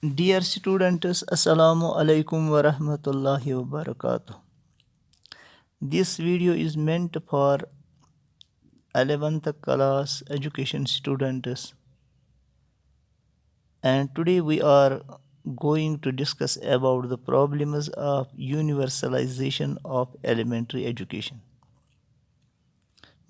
Dear students, Assalamu alaikum wa rahmatullahi wa barakatuh. This video is meant for 11th class education students, and today we are going to discuss about the problems of universalization of elementary education.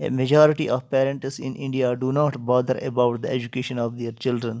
A majority of parents in India do not bother about the education of their children.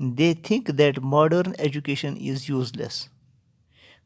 They think that modern education is useless.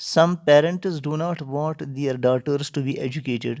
Some parents do not want their daughters to be educated.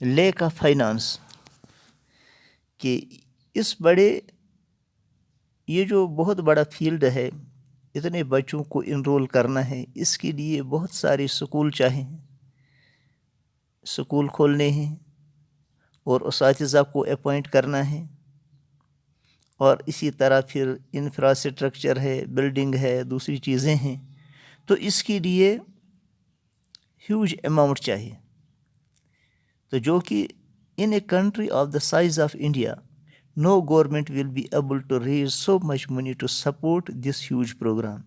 Lack of finance, کہ اس بڑے یہ جو بہت بڑا field ہے، اتنے بچوں کو انرول کرنا ہے، اس کے لیے بہت سارے سکول چاہیں، سکول کھولنے ہیں اور اساتذہ کو اپوائنٹ کرنا ہے، اور اسی طرح پھر انفراسٹرکچر ہے، بلڈنگ ہے، دوسری چیزیں ہیں، تو اس کے لیے ہیوج اماؤنٹ چاہیے. تو جو کہ in a country of the size of India no government will be able to raise so much money to support this huge program.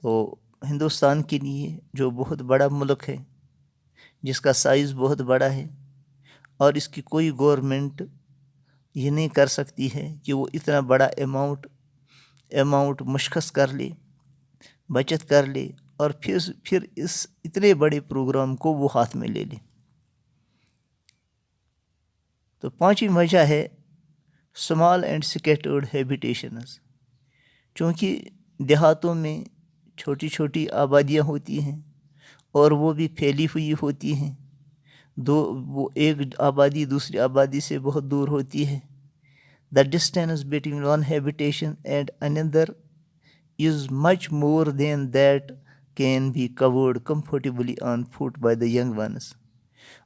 تو ہندوستان کے لیے جو بہت بڑا ملک ہے، جس کا سائز بہت بڑا ہے، اور اس کی کوئی گورنمنٹ یہ نہیں کر سکتی ہے کہ وہ اتنا بڑا اماؤنٹ مشخص کر لے، بچت کر لے، اور پھر اس اتنے بڑے پروگرام کو وہ ہاتھ میں لے لے. تو پانچویں وجہ ہے اسمال اینڈ سکیٹرڈ ہیبیٹیشنز. چونکہ دیہاتوں میں چھوٹی چھوٹی آبادیاں ہوتی ہیں اور وہ بھی پھیلی ہوئی ہوتی ہیں، وہ ایک آبادی دوسری آبادی سے بہت دور ہوتی ہے. The distance between one habitation and another is much more than that can be covered comfortably on foot by the young ones.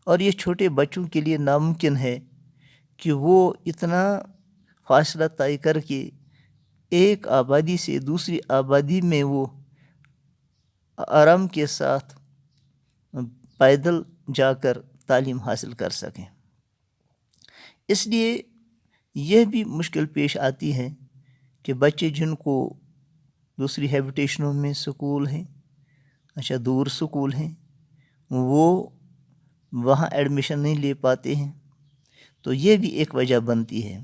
اور یہ چھوٹے بچوں کے لیے ناممکن ہے کہ وہ اتنا فاصلہ طے کر کے ایک آبادی سے دوسری آبادی میں وہ آرام کے ساتھ پیدل جا کر تعلیم حاصل کر سکیں. اس لیے یہ بھی مشکل پیش آتی ہے کہ بچے جن کو دوسری ہیبیٹیشنوں میں سکول ہیں، دور سکول ہیں، وہ وہاں ایڈمیشن نہیں لے پاتے ہیں. تو یہ بھی ایک وجہ بنتی ہے.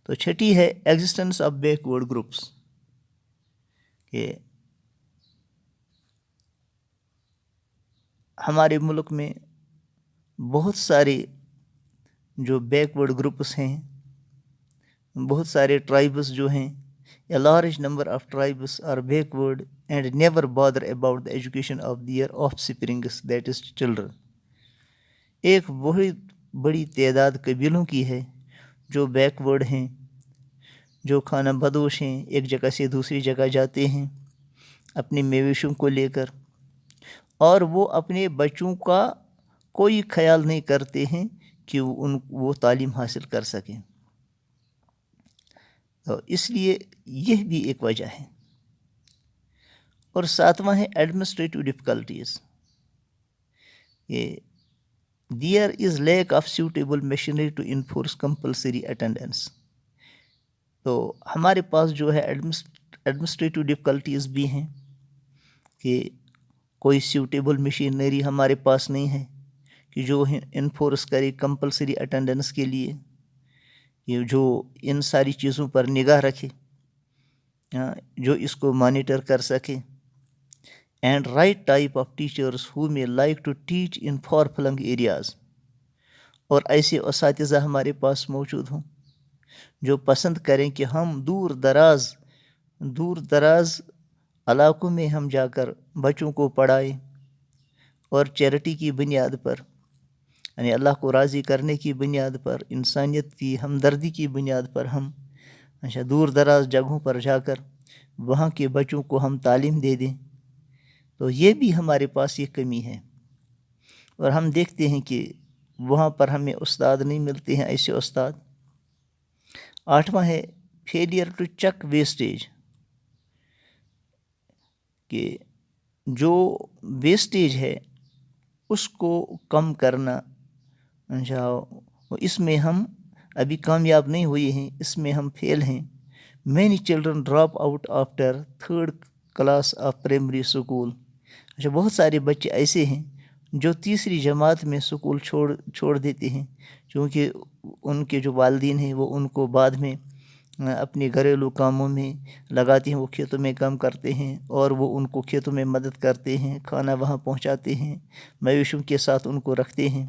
تو چھٹی ہے ایگزسٹنس آف بیکورڈ گروپس، کہ ہمارے ملک میں بہت سارے جو بیکورڈ گروپس ہیں، بہت سارے ٹرائبس جو ہیں، a large number of tribes are backward and never bother about the education of their offsprings that is children. ایک بہت بڑی تعداد قبیلوں کی ہے جو بیکورڈ ہیں، جو کھانا بدوش ہیں، ایک جگہ سے دوسری جگہ جاتے ہیں اپنے مویشوں کو لے کر، اور وہ اپنے بچوں کا کوئی خیال نہیں کرتے ہیں کہ وہ تعلیم حاصل کر سکیں. تو اس لیے یہ بھی ایک وجہ ہے. اور ساتواں ہے ایڈمنسٹریٹو ڈفیکلٹیز. یہ there is lack of suitable machinery to enforce compulsory attendance. تو ہمارے پاس جو ہے ایڈمنسٹریٹو ڈفیکلٹیز بھی ہیں کہ کوئی سیوٹیبل مشینری ہمارے پاس نہیں ہے کہ جو انفورس کرے کمپلسری اٹینڈنس کے لیے، یہ جو ان ساری چیزوں پر نگاہ رکھے، جو اس کو مانیٹر کر سکے. And right type of teachers who may like to teach in far flung areas. اور ایسے اساتذہ ہمارے پاس موجود ہوں جو پسند کریں کہ ہم دور دراز علاقوں میں ہم جا کر بچوں کو پڑھائیں، اور چیریٹی کی بنیاد پر، یعنی اللہ کو راضی کرنے کی بنیاد پر، انسانیت کی ہمدردی کی بنیاد پر ہم دور دراز جگہوں پر جا کر وہاں کے بچوں کو ہم تعلیم دے دیں. تو یہ بھی ہمارے پاس یہ کمی ہے، اور ہم دیکھتے ہیں کہ وہاں پر ہمیں استاد نہیں ملتے ہیں ایسے استاد. آٹھواں ہے فیلئر ٹو چیک ویسٹیج، کہ جو ویسٹیج ہے اس کو کم کرنا، اس میں ہم ابھی کامیاب نہیں ہوئے ہیں، اس میں ہم فیل ہیں. Many children drop out after 3rd class of primary school. بہت سارے بچے ایسے ہیں جو تیسری جماعت میں سکول چھوڑ دیتے ہیں، کیونکہ ان کے جو والدین ہیں وہ ان کو بعد میں اپنے گھریلو کاموں میں لگاتے ہیں، وہ کھیتوں میں کام کرتے ہیں اور وہ ان کو کھیتوں میں مدد کرتے ہیں، کھانا وہاں پہنچاتے ہیں، مویشوں کے ساتھ ان کو رکھتے ہیں.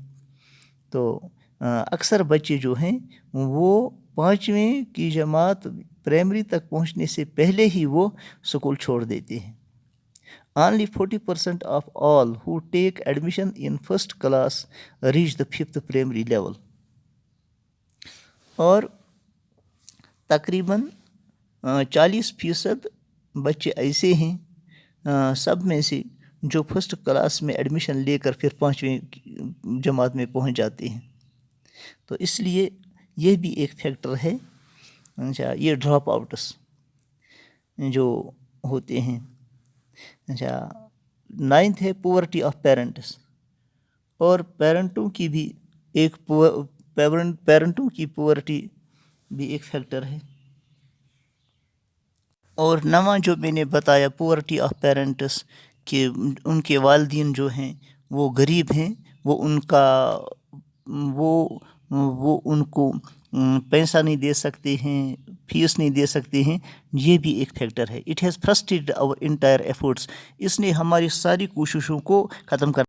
تو اکثر بچے جو ہیں وہ 5ویں کی جماعت پرائمری تک پہنچنے سے پہلے ہی وہ سکول چھوڑ دیتے ہیں. Only 40% of all who take admission in first class reach the 5th primary level. اور تقریباً 40% بچے ایسے ہیں سب میں سے جو فرسٹ کلاس میں ایڈمیشن لے کر پھر 5ویں جماعت میں پہنچ جاتے ہیں. تو اس لیے یہ بھی ایک فیکٹر ہے. اچھا یہ ڈراپ آؤٹس جو ہوتے ہیں. اچھا 9th ہے پوورٹی آف پیرنٹس. اور پیرنٹوں کی بھی ایک پیرنٹوں کی پوورٹی بھی ایک فیکٹر ہے. اور 9واں جو میں نے بتایا پوورٹی آف پیرنٹس کہ ان کے والدین جو ہیں وہ غریب ہیں، وہ ان کو پیسہ نہیں دے سکتے ہیں، فیس نہیں دے سکتے ہیں. یہ بھی ایک فیکٹر ہے. It has frustrated our entire efforts. اس نے ہماری ساری کوششوں کو ختم کر